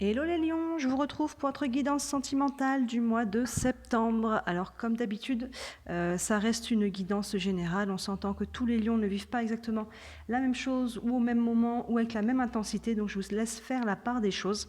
Hello les lions, je vous retrouve pour votre guidance sentimentale du mois de septembre. Alors comme d'habitude, ça reste une guidance générale. On s'entend que tous les lions ne vivent pas exactement la même chose ou au même moment ou avec la même intensité. Donc je vous laisse faire la part des choses.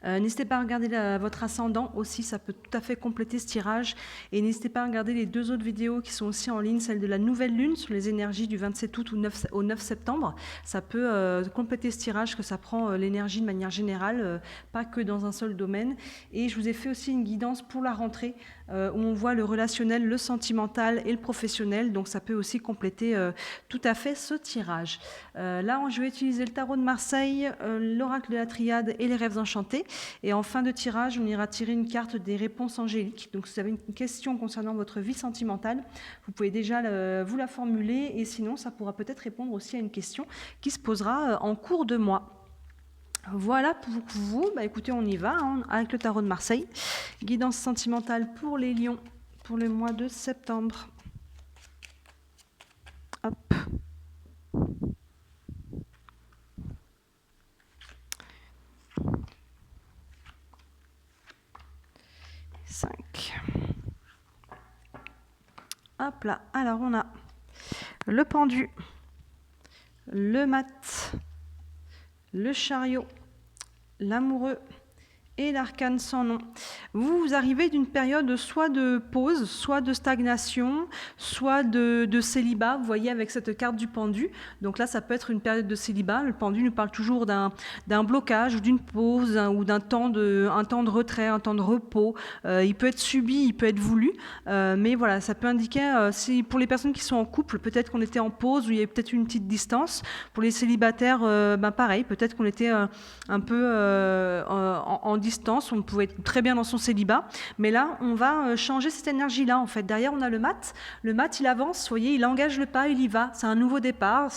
N'hésitez pas à regarder votre ascendant aussi, ça peut tout à fait compléter ce tirage. Et n'hésitez pas à regarder les deux autres vidéos qui sont aussi en ligne, celle de la nouvelle lune sur les énergies du 27 août au 9 septembre. Ça peut compléter ce tirage, que ça prend l'énergie de manière générale, pas que dans un seul domaine. Et je vous ai fait aussi une guidance pour la rentrée, où on voit le relationnel, le sentimental et le professionnel. Donc ça peut aussi compléter tout à fait ce tirage. Là, je vais utiliser le tarot de Marseille, l'oracle de la Triade et les rêves enchantés. Et en fin de tirage, on ira tirer une carte des réponses angéliques. Donc si vous avez une question concernant votre vie sentimentale, vous pouvez déjà vous la formuler. Et sinon, ça pourra peut-être répondre aussi à une question qui se posera en cours de mois. Voilà pour vous. Écoutez, on y va avec le tarot de Marseille. Guidance sentimentale pour les lions pour le mois de septembre. Hop. Hop là, alors on a le pendu, le mat, le chariot, l'amoureux et l'arcane sans nom. Vous arrivez d'une période soit de pause, soit de stagnation, soit de célibat, vous voyez avec cette carte du pendu. Donc là, ça peut être une période de célibat. Le pendu nous parle toujours d'un blocage ou d'une pause ou d'un temps de retrait, un temps de repos. Il peut être subi, il peut être voulu. Mais voilà, ça peut indiquer, si pour les personnes qui sont en couple, peut-être qu'on était en pause ou il y avait peut-être une petite distance. Pour les célibataires, pareil, peut-être qu'on était un peu en distance, on pouvait être très bien dans son célibat, mais là on va changer cette énergie-là en fait. Derrière on a le mat il avance, vous voyez, il engage le pas, il y va, c'est un nouveau départ,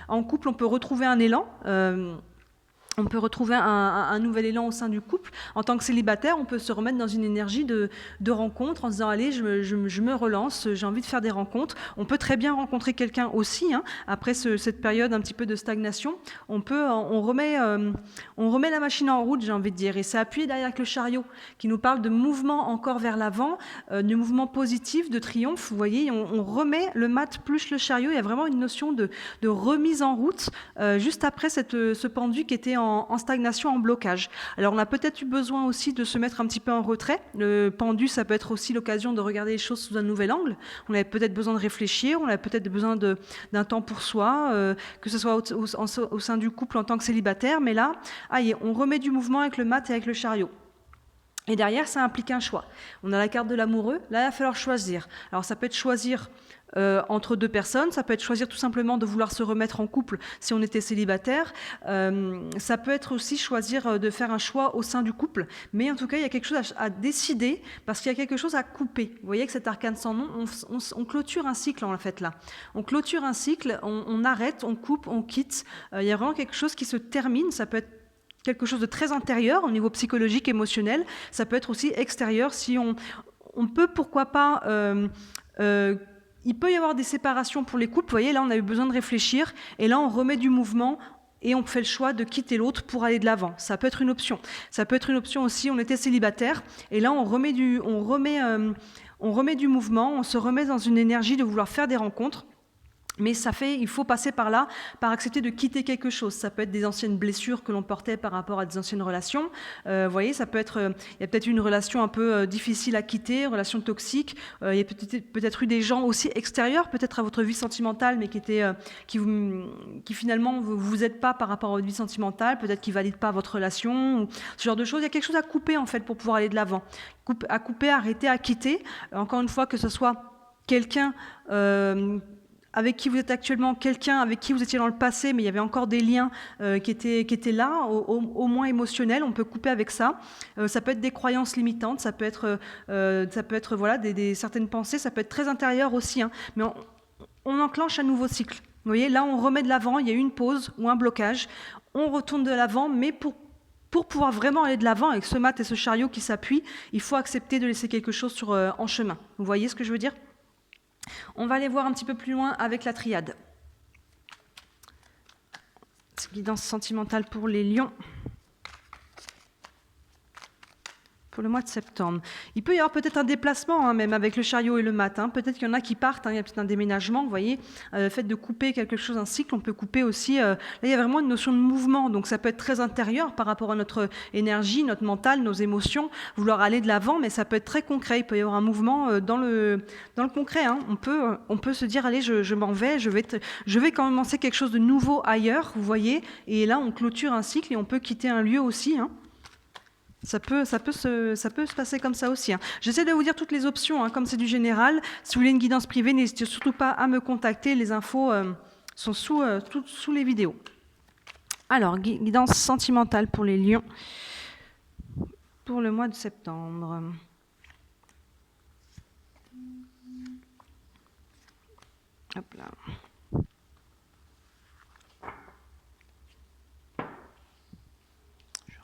en couple on peut retrouver un élan, on peut retrouver un nouvel élan au sein du couple. En tant que célibataire, on peut se remettre dans une énergie de rencontre en se disant allez, je me relance, j'ai envie de faire des rencontres. On peut très bien rencontrer quelqu'un aussi, après cette période un petit peu de stagnation. On remet la machine en route, j'ai envie de dire. Et c'est appuyé derrière avec le chariot qui nous parle de mouvement encore vers l'avant, de mouvement positif, de triomphe. Vous voyez, on remet le mat plus le chariot. Il y a vraiment une notion de remise en route juste après ce pendu qui était en stagnation, en blocage. Alors on a peut-être eu besoin aussi de se mettre un petit peu en retrait. Le pendu, ça peut être aussi l'occasion de regarder les choses sous un nouvel angle. On avait peut-être besoin de réfléchir, on avait peut-être besoin d'un temps pour soi, que ce soit au sein du couple en tant que célibataire, mais là, on remet du mouvement avec le mat et avec le chariot. Et derrière, ça implique un choix. On a la carte de l'amoureux, là il va falloir choisir. Alors ça peut être choisir entre deux personnes, ça peut être choisir tout simplement de vouloir se remettre en couple si on était célibataire, ça peut être aussi choisir de faire un choix au sein du couple, mais en tout cas il y a quelque chose à décider parce qu'il y a quelque chose à couper. Vous voyez que cet arcane sans nom, on clôture un cycle en fait là. On clôture un cycle, on arrête, on coupe, on quitte, il y a vraiment quelque chose qui se termine, ça peut être quelque chose de très intérieur au niveau psychologique, émotionnel, ça peut être aussi extérieur si on peut pourquoi pas il peut y avoir des séparations pour les couples, vous voyez, là on a eu besoin de réfléchir, et là on remet du mouvement, et on fait le choix de quitter l'autre pour aller de l'avant. Ça peut être une option. Ça peut être une option aussi, on était célibataire, et là on remet du mouvement, on se remet dans une énergie de vouloir faire des rencontres, mais il faut passer par là, par accepter de quitter quelque chose. Ça peut être des anciennes blessures que l'on portait par rapport à des anciennes relations. Vous voyez, ça peut être, il y a peut-être une relation un peu difficile à quitter, relation toxique. Il y a peut-être eu des gens aussi extérieurs, peut-être à votre vie sentimentale, mais qui finalement vous aident pas par rapport à votre vie sentimentale, peut-être qui valident pas votre relation, ou ce genre de choses. Il y a quelque chose à couper en fait pour pouvoir aller de l'avant. À couper, arrêter, à quitter. Encore une fois, que ce soit quelqu'un avec qui vous êtes actuellement, quelqu'un avec qui vous étiez dans le passé, mais il y avait encore des liens qui étaient là, au moins émotionnels, on peut couper avec ça. Ça peut être des croyances limitantes, ça peut être voilà, certaines pensées, ça peut être très intérieur aussi, mais on enclenche un nouveau cycle. Vous voyez, là on remet de l'avant, il y a eu une pause ou un blocage, on retourne de l'avant, mais pour pouvoir vraiment aller de l'avant avec ce mat et ce chariot qui s'appuient, il faut accepter de laisser quelque chose en chemin. Vous voyez ce que je veux dire ? On va aller voir un petit peu plus loin avec la triade. Guidance sentimentale pour les lions. pour le mois de septembre. Il peut y avoir peut-être un déplacement, hein, même avec le chariot et le mat. Hein. Peut-être qu'il y en a qui partent, hein, il y a peut-être un déménagement, vous voyez. Le fait de couper quelque chose, un cycle, on peut couper aussi. Là, il y a vraiment une notion de mouvement, donc ça peut être très intérieur par rapport à notre énergie, notre mental, nos émotions, vouloir aller de l'avant, mais ça peut être très concret. Il peut y avoir un mouvement dans le concret. Hein. On peut se dire, allez, je m'en vais, je vais commencer quelque chose de nouveau ailleurs, vous voyez. Et là, on clôture un cycle et on peut quitter un lieu aussi. Hein. Ça peut se passer comme ça aussi. Hein. J'essaie de vous dire toutes les options, hein, comme c'est du général. Si vous voulez une guidance privée, n'hésitez surtout pas à me contacter. Les infos sont sous les vidéos. Alors, guidance sentimentale pour les lions pour le mois de septembre. Hop là.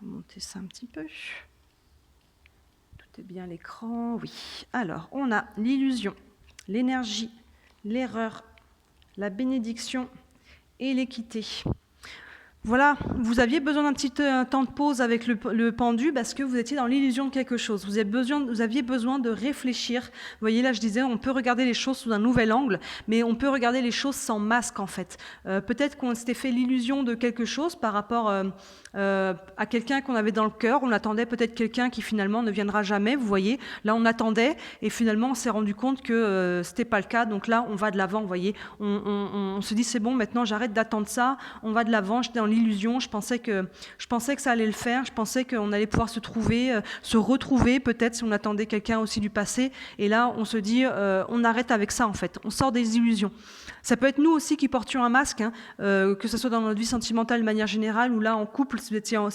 Remonter ça un petit peu. Tout est bien à l'écran, oui. Alors, on a l'illusion, l'énergie, l'erreur, la bénédiction et l'équité. Voilà, vous aviez besoin d'un petit temps de pause avec le pendu parce que vous étiez dans l'illusion de quelque chose. Vous aviez besoin de réfléchir. Vous voyez, là, je disais, on peut regarder les choses sous un nouvel angle, mais on peut regarder les choses sans masque, en fait. Peut-être qu'on s'était fait l'illusion de quelque chose par rapport à quelqu'un qu'on avait dans le cœur. On attendait peut-être quelqu'un qui, finalement, ne viendra jamais, vous voyez. Là, on attendait et finalement, on s'est rendu compte que c'était pas le cas. Donc là, on va de l'avant, vous voyez. On se dit, c'est bon, maintenant, j'arrête d'attendre ça. On va de l'avant. J'étais dans l'illusion, je pensais que ça allait le faire, je pensais qu'on allait pouvoir se retrouver peut-être si on attendait quelqu'un aussi du passé, et là on se dit on arrête avec ça en fait, on sort des illusions. Ça peut être nous aussi qui portions un masque, hein, que ce soit dans notre vie sentimentale de manière générale, ou là en couple, si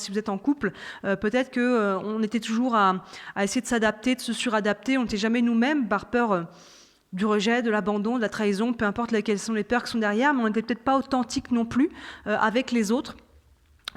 vous êtes en couple, peut-être qu'on était toujours à essayer de s'adapter, de se suradapter, on n'était jamais nous-mêmes par peur du rejet, de l'abandon, de la trahison, peu importe quelles sont les peurs qui sont derrière, mais on n'était peut-être pas authentique non plus avec les autres.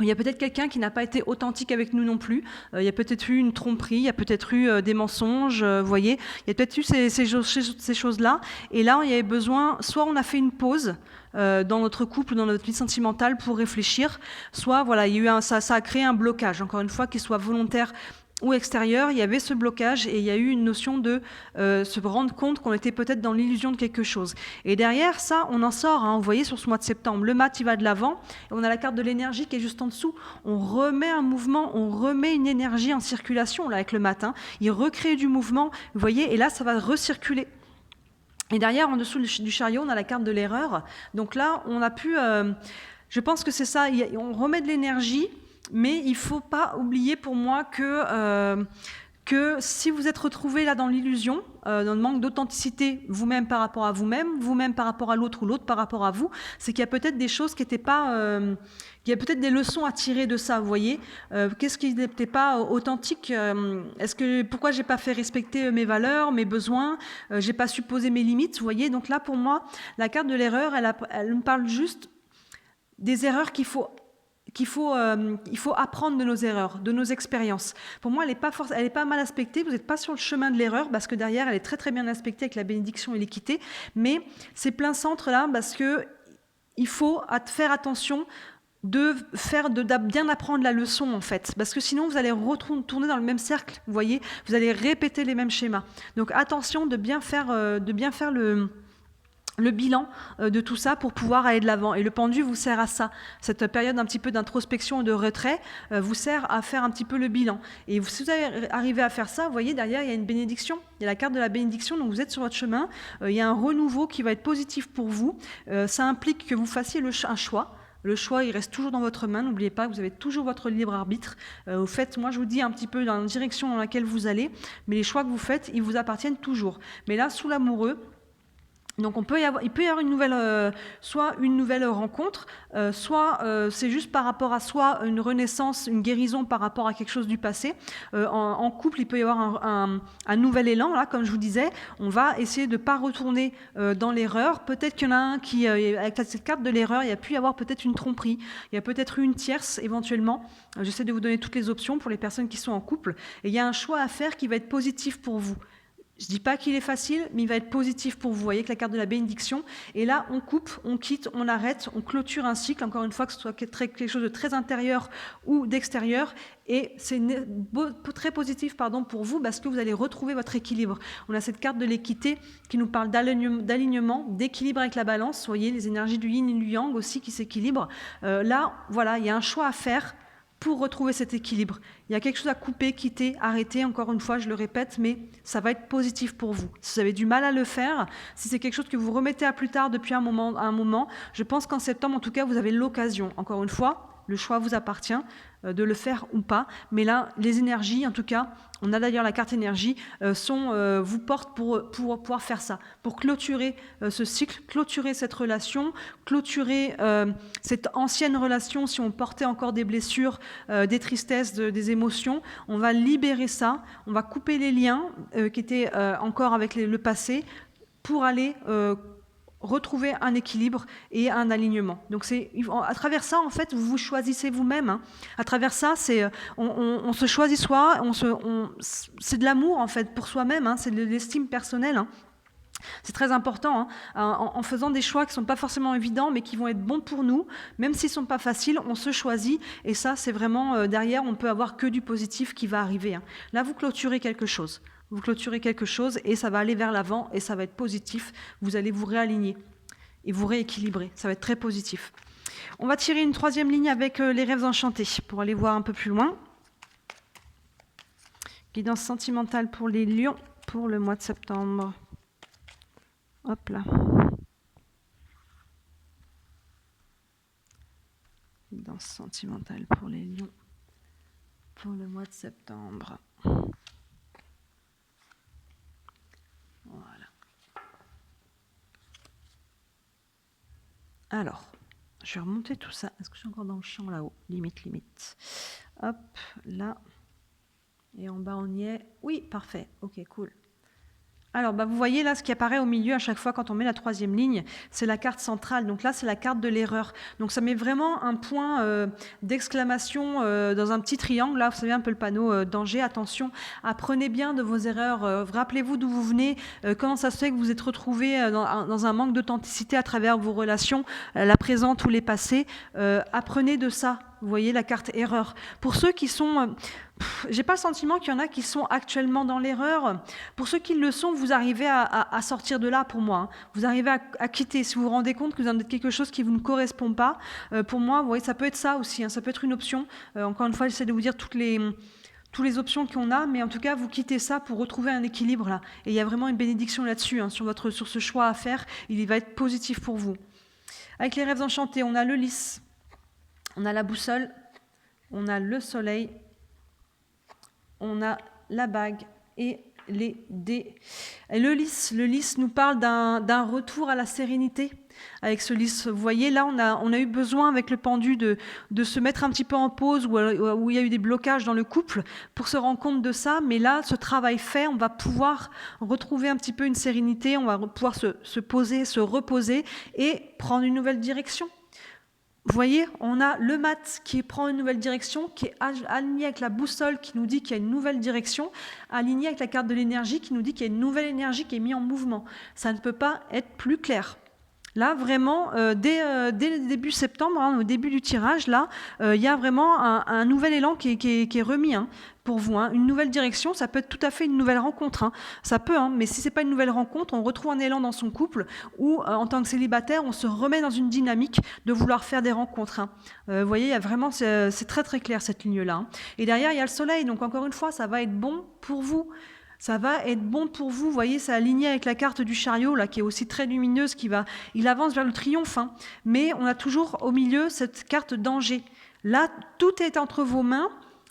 Il y a peut-être quelqu'un qui n'a pas été authentique avec nous non plus. Il y a peut-être eu une tromperie, il y a peut-être eu des mensonges, vous voyez. Il y a peut-être eu ces choses-là. Et là, il y avait besoin, soit on a fait une pause dans notre couple, dans notre vie sentimentale pour réfléchir, soit voilà, il y a eu ça a créé un blocage, encore une fois, qu'il soit volontaire ou extérieur, il y avait ce blocage et il y a eu une notion de se rendre compte qu'on était peut-être dans l'illusion de quelque chose. Et derrière ça, on en sort, hein, vous voyez sur ce mois de septembre, le mat il va de l'avant, et on a la carte de l'énergie qui est juste en dessous. On remet un mouvement, on remet une énergie en circulation là avec le mat, hein. Il recrée du mouvement, vous voyez, et là ça va recirculer. Et derrière, en dessous du chariot, on a la carte de l'erreur. Donc là, on a pu, je pense que c'est ça, on remet de l'énergie. Mais il ne faut pas oublier pour moi que si vous êtes retrouvé là dans l'illusion, dans le manque d'authenticité, vous-même par rapport à vous-même par rapport à l'autre ou l'autre par rapport à vous, c'est qu'il y a peut-être des choses qui n'étaient pas... il y a peut-être des leçons à tirer de ça, vous voyez. Qu'est-ce qui n'était pas authentique? Pourquoi je n'ai pas fait respecter mes valeurs, mes besoins? Je n'ai pas su poser mes limites, vous voyez. Donc là, pour moi, la carte de l'erreur, elle me parle juste des erreurs qu'il faut apprendre de nos erreurs, de nos expériences. Pour moi, elle n'est pas mal aspectée. Vous n'êtes pas sur le chemin de l'erreur parce que derrière, elle est très très bien aspectée avec la bénédiction et l'équité. Mais c'est plein centre là parce que il faut faire attention de bien apprendre la leçon en fait, parce que sinon vous allez retourner dans le même cercle. Vous voyez, vous allez répéter les mêmes schémas. Donc attention de bien faire le bilan de tout ça pour pouvoir aller de l'avant. Et le pendu vous sert à ça. Cette période un petit peu d'introspection et de retrait vous sert à faire un petit peu le bilan. Et si vous arrivez à faire ça, vous voyez, derrière, il y a une bénédiction. Il y a la carte de la bénédiction, donc vous êtes sur votre chemin. Il y a un renouveau qui va être positif pour vous. Ça implique que vous fassiez un choix. Le choix, il reste toujours dans votre main. N'oubliez pas que vous avez toujours votre libre arbitre. Au fait, moi, je vous dis un petit peu dans la direction dans laquelle vous allez, mais les choix que vous faites, ils vous appartiennent toujours. Mais là, sous l'amoureux, donc il peut y avoir une nouvelle, soit une nouvelle rencontre, soit c'est juste par rapport à soi une renaissance, une guérison par rapport à quelque chose du passé. En couple, il peut y avoir un nouvel élan, là, comme je vous disais. On va essayer de ne pas retourner dans l'erreur. Peut-être qu'il y en a un qui, avec cette carte de l'erreur, il y a pu y avoir peut-être une tromperie, il y a peut-être eu une tierce éventuellement. J'essaie de vous donner toutes les options pour les personnes qui sont en couple. Et il y a un choix à faire qui va être positif pour vous. Je ne dis pas qu'il est facile, mais il va être positif pour vous. Vous voyez que la carte de la bénédiction. Et là, on coupe, on quitte, on arrête, on clôture un cycle. Encore une fois, que ce soit quelque chose de très intérieur ou d'extérieur. Et c'est très positif pour vous parce que vous allez retrouver votre équilibre. On a cette carte de l'équité qui nous parle d'alignement, d'équilibre avec la balance. Vous voyez, les énergies du yin et du yang aussi qui s'équilibrent. Là, voilà, il y a un choix à faire pour retrouver cet équilibre. Il y a quelque chose à couper, quitter, arrêter, encore une fois, je le répète, mais ça va être positif pour vous. Si vous avez du mal à le faire, si c'est quelque chose que vous remettez à plus tard depuis un moment, je pense qu'en septembre, en tout cas, vous avez l'occasion. Encore une fois, le choix vous appartient de le faire ou pas. Mais là, les énergies, en tout cas, on a d'ailleurs la carte énergie, vous portent pour pouvoir faire ça, pour clôturer ce cycle, clôturer cette relation, clôturer cette ancienne relation, si on portait encore des blessures, des tristesses, des émotions. On va libérer ça, on va couper les liens qui étaient encore avec le passé pour aller retrouver un équilibre et un alignement. Donc à travers ça, en fait, vous vous choisissez vous-même. Hein. À travers ça, on se choisit soi, c'est de l'amour en fait pour soi-même, hein, c'est de l'estime personnelle. Hein. C'est très important, hein, en faisant des choix qui ne sont pas forcément évidents, mais qui vont être bons pour nous, même s'ils ne sont pas faciles, on se choisit, et ça, c'est vraiment, derrière, on ne peut avoir que du positif qui va arriver. Hein. Là, vous clôturez quelque chose. Vous clôturez quelque chose et ça va aller vers l'avant et ça va être positif. Vous allez vous réaligner et vous rééquilibrer. Ça va être très positif. On va tirer une troisième ligne avec les rêves enchantés pour aller voir un peu plus loin. Guidance sentimentale pour les lions pour le mois de septembre. Hop là. Guidance sentimentale pour les lions pour le mois de septembre. Voilà. Alors, je vais remonter tout ça. Est-ce que je suis encore dans le champ là-haut? Limite. Hop, là. Et en bas, on y est. Oui, parfait. Ok, cool. Alors, vous voyez là, ce qui apparaît au milieu à chaque fois quand on met la troisième ligne, c'est la carte centrale. Donc là, c'est la carte de l'erreur. Donc ça met vraiment un point d'exclamation dans un petit triangle. Là, vous savez, un peu le panneau danger, attention. Apprenez bien de vos erreurs. Rappelez-vous d'où vous venez. Comment ça se fait que vous êtes retrouvés dans un manque d'authenticité à travers vos relations, la présente ou les passées. Apprenez de ça. Vous voyez la carte erreur. Pour ceux qui sont... j'ai pas le sentiment qu'il y en a qui sont actuellement dans l'erreur. Pour ceux qui le sont, vous arrivez à sortir de là pour moi. Hein. Vous arrivez à quitter. Si vous vous rendez compte que vous en êtes quelque chose qui vous ne correspond pas, pour moi, vous voyez, ça peut être ça aussi. Hein. Ça peut être une option. Encore une fois, j'essaie de vous dire toutes les options qu'on a, mais en tout cas, vous quittez ça pour retrouver un équilibre là. Et il y a vraiment une bénédiction là-dessus, hein, sur ce choix à faire. Il va être positif pour vous. Avec les rêves enchantés, on a le lys. On a la boussole, on a le soleil, on a la bague et les dés. Et le lys nous parle d'un retour à la sérénité. Avec ce lys, vous voyez, là, on a eu besoin avec le pendu de se mettre un petit peu en pause où il y a eu des blocages dans le couple pour se rendre compte de ça. Mais là, ce travail fait, on va pouvoir retrouver un petit peu une sérénité, on va pouvoir se poser, se reposer et prendre une nouvelle direction. Vous voyez, on a le mat qui prend une nouvelle direction, qui est aligné avec la boussole qui nous dit qu'il y a une nouvelle direction, aligné avec la carte de l'énergie qui nous dit qu'il y a une nouvelle énergie qui est mise en mouvement. Ça ne peut pas être plus clair. Là, vraiment, dès le début septembre, hein, au début du tirage, là, il y a vraiment un nouvel élan qui est remis hein, pour vous. Hein. Une nouvelle direction, ça peut être tout à fait une nouvelle rencontre. Hein. Ça peut, hein, mais si ce n'est pas une nouvelle rencontre, on retrouve un élan dans son couple ou en tant que célibataire, on se remet dans une dynamique de vouloir faire des rencontres. Hein. Vous voyez, il y a vraiment, c'est très très clair cette ligne-là. Hein. Et derrière, il y a le soleil, donc encore une fois, ça va être bon pour vous. Ça va être bon pour vous, vous voyez, c'est aligné avec la carte du chariot, là, qui est aussi très lumineuse, il avance vers le triomphe, hein. Mais on a toujours au milieu cette carte danger. Là, tout est entre vos mains,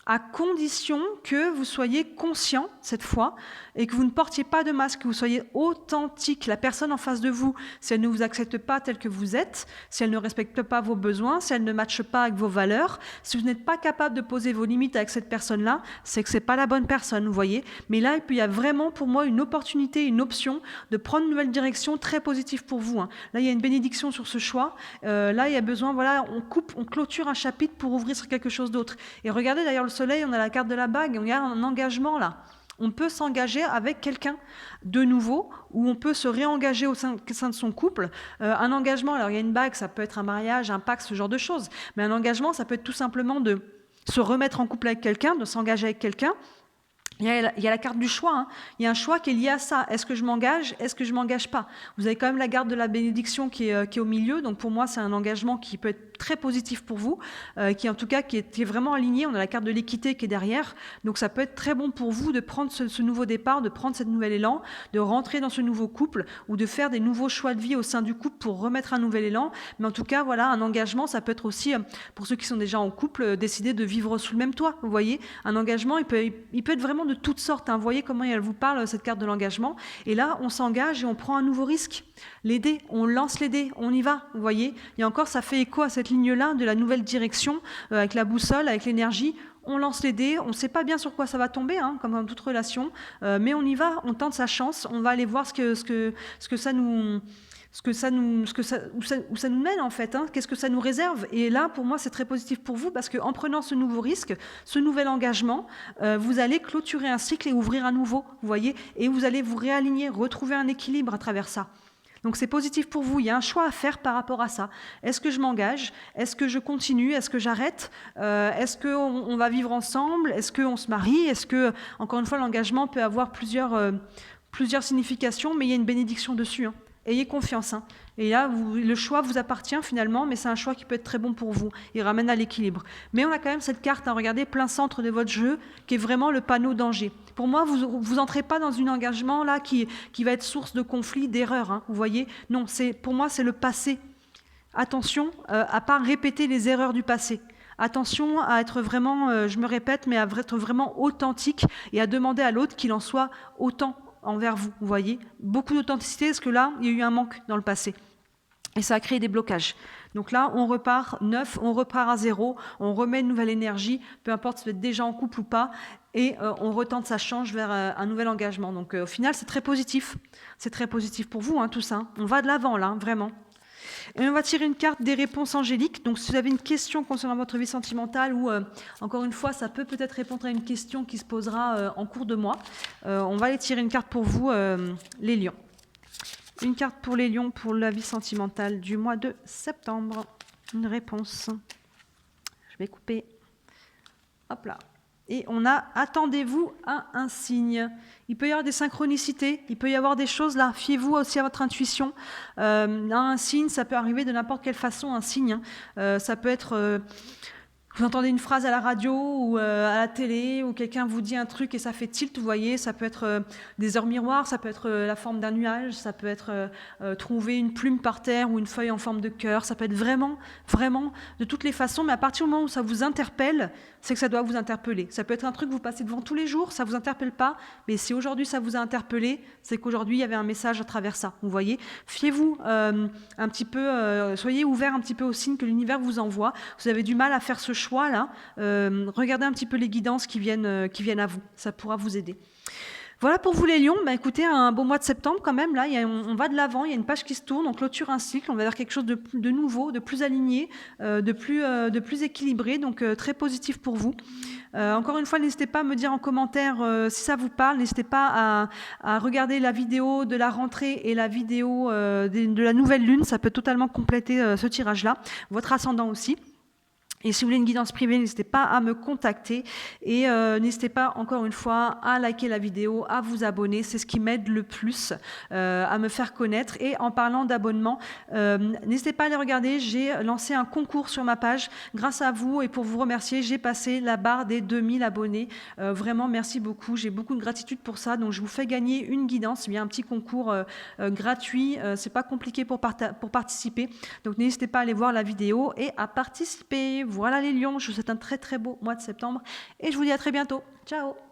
à condition que vous soyez conscient, cette fois, et que vous ne portiez pas de masque, que vous soyez authentique. La personne en face de vous, si elle ne vous accepte pas tel que vous êtes, si elle ne respecte pas vos besoins, si elle ne matche pas avec vos valeurs, si vous n'êtes pas capable de poser vos limites avec cette personne-là, c'est que ce n'est pas la bonne personne, vous voyez. Mais là, il y a vraiment pour moi une opportunité, une option de prendre une nouvelle direction très positive pour vous. Hein. Là, il y a une bénédiction sur ce choix. Là, il y a besoin, voilà, on clôture un chapitre pour ouvrir sur quelque chose d'autre. Et regardez d'ailleurs le soleil, on a la carte de la bague, on a un engagement là. On peut s'engager avec quelqu'un de nouveau, ou on peut se réengager au sein de son couple. Un engagement, alors il y a une bague, ça peut être un mariage, un pacte, ce genre de choses. Mais un engagement, ça peut être tout simplement de se remettre en couple avec quelqu'un, de s'engager avec quelqu'un. Il y a la carte du choix, hein. Il y a un choix qui est lié à ça. Est-ce que je m'engage? Est-ce que je ne m'engage pas? Vous avez quand même la carte de la bénédiction qui est au milieu. Donc pour moi, c'est un engagement qui peut être très positif pour vous, qui en tout cas qui est vraiment aligné. On a la carte de l'équité qui est derrière. Donc ça peut être très bon pour vous de prendre ce nouveau départ, de prendre cette nouvel élan, de rentrer dans ce nouveau couple ou de faire des nouveaux choix de vie au sein du couple pour remettre un nouvel élan. Mais en tout cas, voilà, un engagement, ça peut être aussi, pour ceux qui sont déjà en couple, décider de vivre sous le même toit. Vous voyez, un engagement, il peut être vraiment de toutes sortes, hein. Vous voyez comment elle vous parle, cette carte de l'engagement. Et là, on s'engage et on prend un nouveau risque. Les dés, on lance les dés, on y va. Vous voyez, et encore, ça fait écho à cette ligne-là de la nouvelle direction, avec la boussole, avec l'énergie. On lance les dés, on ne sait pas bien sur quoi ça va tomber, hein, comme dans toute relation, mais on y va, on tente sa chance, on va aller voir où ça nous mène en fait, hein, qu'est-ce que ça nous réserve. Et là, pour moi, c'est très positif pour vous parce qu'en prenant ce nouveau risque, ce nouvel engagement, vous allez clôturer un cycle et ouvrir un nouveau, vous voyez, et vous allez vous réaligner, retrouver un équilibre à travers ça. Donc c'est positif pour vous, il y a un choix à faire par rapport à ça. Est-ce que je m'engage? Est-ce que je continue? Est-ce que j'arrête? Est-ce qu'on va vivre ensemble? Est-ce qu'on se marie? Est-ce que, encore une fois, l'engagement peut avoir plusieurs significations, mais il y a une bénédiction dessus, hein. Ayez confiance, hein. Et là, le choix vous appartient finalement, mais c'est un choix qui peut être très bon pour vous. Il ramène à l'équilibre. Mais on a quand même cette carte, hein, regardez, plein centre de votre jeu, qui est vraiment le panneau danger. Pour moi, vous n'entrez pas dans un engagement là qui va être source de conflits, d'erreurs, hein, vous voyez. Non, pour moi, c'est le passé. Attention à ne pas répéter les erreurs du passé. Attention à être vraiment, je me répète, mais à être vraiment authentique et à demander à l'autre qu'il en soit autant envers vous, vous voyez. Beaucoup d'authenticité, parce que là, il y a eu un manque dans le passé. Et ça a créé des blocages. Donc là, on repart neuf, on repart à zéro, on remet une nouvelle énergie, peu importe si vous êtes déjà en couple ou pas, et on retente sa chance vers un nouvel engagement. Donc au final, c'est très positif. C'est très positif pour vous, hein, tout ça. On va de l'avant, là, vraiment. Et on va tirer une carte des réponses angéliques. Donc, si vous avez une question concernant votre vie sentimentale ou, encore une fois, ça peut-être répondre à une question qui se posera en cours de mois, on va aller tirer une carte pour vous, les lions. Une carte pour les lions pour la vie sentimentale du mois de septembre. Une réponse. Je vais couper. Hop là. Et on a « Attendez-vous à un signe ». Il peut y avoir des synchronicités, il peut y avoir des choses là. Fiez-vous aussi à votre intuition. Un signe, ça peut arriver de n'importe quelle façon, un signe. Ça peut être... vous entendez une phrase à la radio ou à la télé, ou quelqu'un vous dit un truc et ça fait tilt, vous voyez, ça peut être des heures miroirs, ça peut être la forme d'un nuage, ça peut être trouver une plume par terre ou une feuille en forme de cœur, ça peut être vraiment, vraiment de toutes les façons, mais à partir du moment où ça vous interpelle, c'est que ça doit vous interpeller. Ça peut être un truc que vous passez devant tous les jours, ça ne vous interpelle pas, mais si aujourd'hui ça vous a interpellé, c'est qu'aujourd'hui il y avait un message à travers ça, vous voyez. Fiez-vous un petit peu, soyez ouverts un petit peu aux signes que l'univers vous envoie. Vous avez du mal à faire ce choix là, regardez un petit peu les guidances qui viennent à vous, ça pourra vous aider. Voilà pour vous les lions. Bah, écoutez, un beau mois de septembre quand même, là, on va de l'avant, il y a une page qui se tourne, on clôture un cycle, on va vers quelque chose de nouveau, de plus aligné, de plus équilibré, donc très positif pour vous. Encore une fois, n'hésitez pas à me dire en commentaire si ça vous parle, n'hésitez pas à regarder la vidéo de la rentrée et la vidéo de la nouvelle lune, ça peut totalement compléter ce tirage-là, votre ascendant aussi. Et si vous voulez une guidance privée, n'hésitez pas à me contacter et n'hésitez pas, encore une fois, à liker la vidéo, à vous abonner. C'est ce qui m'aide le plus à me faire connaître. Et en parlant d'abonnement, n'hésitez pas à aller regarder. J'ai lancé un concours sur ma page. Grâce à vous et pour vous remercier, j'ai passé la barre des 2000 abonnés. Vraiment, merci beaucoup. J'ai beaucoup de gratitude pour ça. Donc, je vous fais gagner une guidance via un petit concours gratuit. C'est pas compliqué pour participer. Donc, n'hésitez pas à aller voir la vidéo et à participer. Voilà les lions, je vous souhaite un très très beau mois de septembre et je vous dis à très bientôt. Ciao!